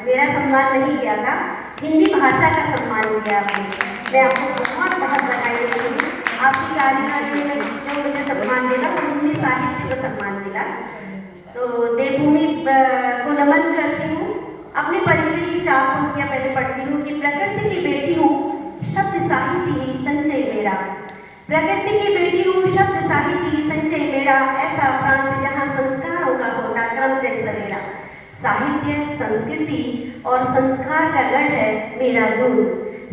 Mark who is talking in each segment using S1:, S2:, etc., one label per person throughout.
S1: मेरा सम्मान नहीं किया था, हिंदी भाषा का सम्मान किया आपने। मैं आपको बहुत बहुत बधाई देती हूँ। आपकी कारीगरी में जो मुझे सम्मान मिला वो हिंदी साहित्य को सम्मान मिला। तो देवभूमि को नमन करती हूँ। अपने परिचय की चार पंक्तियाँ पहले पढ़ती हूँ कि प्रकृति की बेटी हूँ, शब्द साहित्य ही संचय मेरा। प्रकृति की बेटी हूँ, शब्द साहित्य ही संचय मेरा। ऐसा प्रांत जहाँ संस्कारों का होता क्रम जय सवेरा। साहित्य, संस्कृति और संस्कार का गढ़ है मेरा दूध।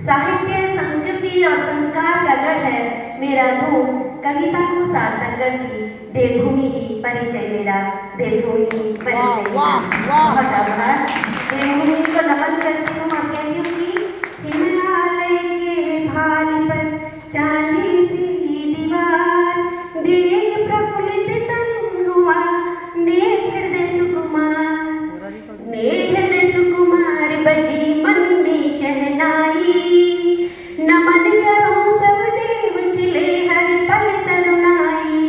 S1: साहित्य, संस्कृति और संस्कार का गढ़ है मेरा दूध। कविता को सार्थक करती देवभूमि ही परिचय मेरा। देवभूमि ही परिचय मेरा। बहुत आभार। देवभूमि को नमन करती हूँ और कहती हूँ कि हिमालय के भाल पर चांदी सी दीवार, देख प्रफुल्लित तन हुआ ने हृदय सुकुमार। ने हृदय सुकुमार बजी मन में शहनाई। नमन करो सब देव खिले हर पल तरुणाई।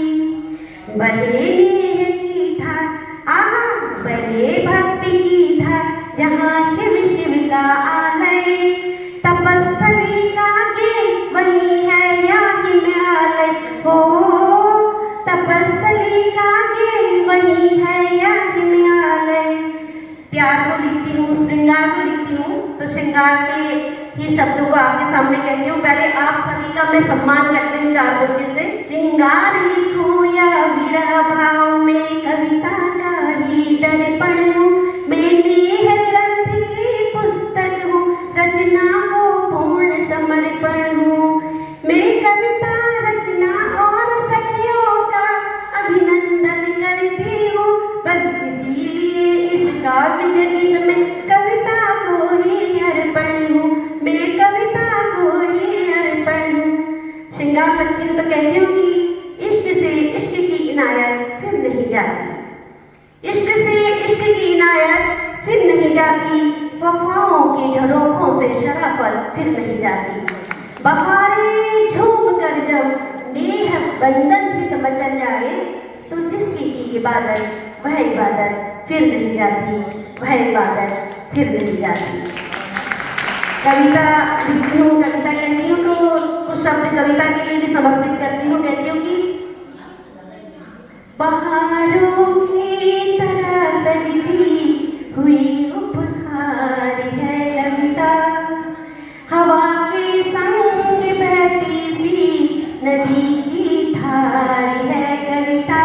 S1: भले नेह की धार, आहा भले भक्ति की धार, जहाँ शिव शिव का आलय। तपस्थली का गे वही है या हिमालय हो। तपस्थली का गे वही है या हिमालय। प्यार को लिखती हूँ, श्रृंगार को लिखती हूँ, तो श्रृंगार के ही शब्दों को आपके सामने कहती हूँ। पहले आप सभी का मैं सम्मान करती हूँ चार पंक्ति से। श्रृंगार लिखूं या विरह भाव में कविता का ही दर्पण हूँ। मैं नेह ग्रंथ की पुस्तक हूँ, रचना को पूर्ण समर्पण हूँ। मैं कविता, रचना और सखियों का अभिनंदन करती हूँ। बस इसीलिए इस काव्य जगत में कविता को ही अर्पण हूँ। मैं कविता को ही अर्पण हूँ। श्रृंगार लगती हूँ तो कहती हूँ कि इश्क से इश्क की इनायत फिर नहीं जाती। इश्क से इश्क की इनायत फिर नहीं जाती। वफाओं के झरोखों से शराफत फिर नहीं जाती। बहारें झूम कर जब नेह बंधन हित मचल जाए, तो जिसकी की इबादत वह इबादत फिर नहीं जाती। वह इबादत फिर नहीं जाती। कविता लिखती हूँ, कविता कहती हूँ तो कुछ शब्द कविता के लिए भी समर्पित करती हूँ। कहती हूँ कि बहारों की तरह सजती हुई उपहार है कविता। हवा के संग बहती सी नदी की धार है कविता।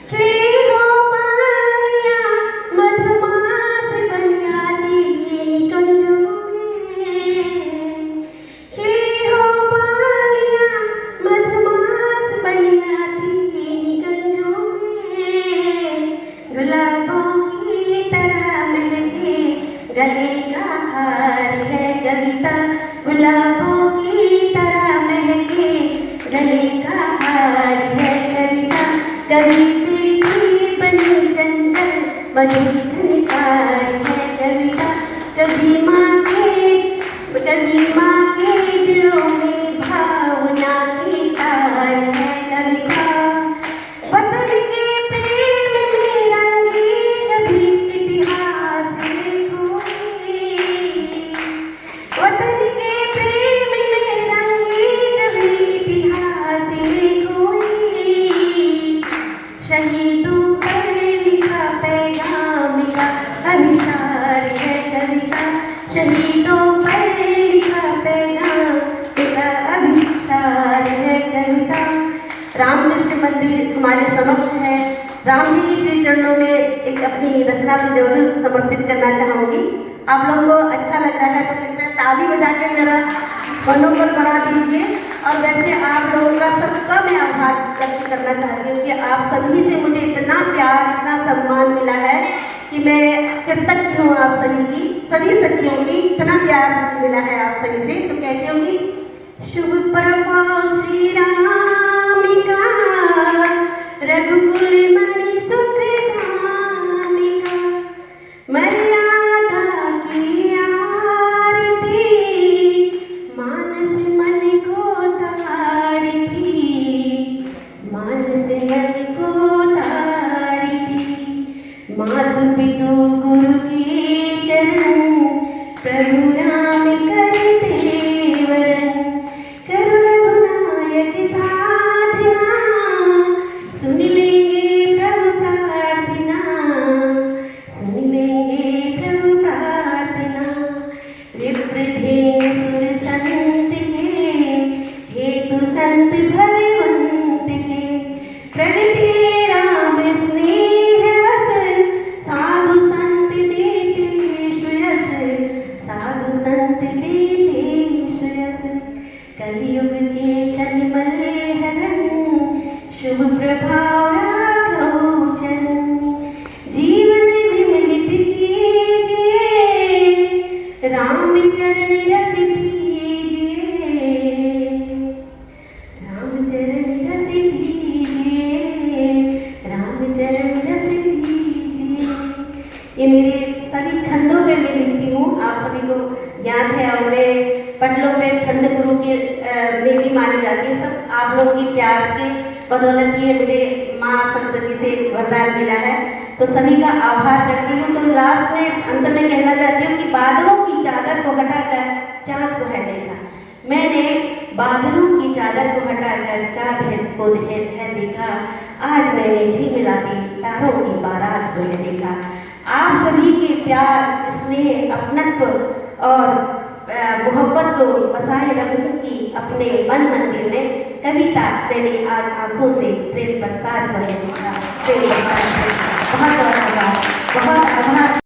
S1: खिली हो पालियां मधुमास बनियाती निकुंजों में। खिली हो पालियां मधुमास बनियाती निकुंजों में। गुलाबों की तरह महके गले का हार है कविता। गुलाबों की तरह महके गले का हार है कविता। कभी बेटी बनी चंचल बनी झनकार है कविता। कभी माँ के दिलों में भावना की तार है कविता। वतन के प्रेम में रंगी कभी इतिहास में खोई। वतन के प्रेम में रंगी कभी इतिहास में खोई। शहीदों पर लिखा पैगाम का अभिसार है कविता। शहीदों पर लिखा पैगाम का अभिसार है कविता। रामकृष्ण मंदिर हमारे समक्ष है। राम जी की श्री चरणों में एक अपनी रचना को जरूर समर्पित करना चाहूँगी। आप लोगों को अच्छा लग रहा है तो कृपया ताली बजा के मेरा मनोबल बढ़ा दीजिए। और वैसे आप लोगों का सबका मैं आभार व्यक्त करना चाहती हूँ कि आप सभी से मुझे इतना प्यार, इतना सम्मान मिला है कि मैं कृतज्ञ हूँ आप सभी की, सभी सखियों की। इतना प्यार मिला है आप सभी से, तो कहती हूँ कि शुभ प्रभाव श्री राम का, रघुकुल मणि सुख धाम का। मर्यादा की आरती मानस मन को तारती। मानस मन को तारती। मातु पितु गुरु के चरण रस लीजिए, राम चरण रस लीजिए, राम चरण रस लीजिए। ये मेरे सभी छंदों पे मैं लिखती हूँ, आप सभी को याद है, और मैं पटलों में छंद गुरु के में भी मानी जाती है। सब आप लोगों की प्यार के बदौलत ही मुझे माँ सरस्वती से वरदान मिला है, तो सभी का आभार करती हूँ। तो लास्ट में अंत में कहना चाहती हूँ कि बादलों की चादर को हटाकर चाँद को है देखा। मैंने बादलों की चादर को हटाकर चाँद को है देखा। आज मैंने झिलमिलाती तारों की बारात को है देखा। आप सभी के प्यार, स्नेह, अपनत्व और मोहब्बत को बसाए रखूं की अपने मन मंदिर में। कविता मैंने आज आंखों से प्रेम बरसात बहे देखा, प्रेम बरसात। बहुत बहुत आभार।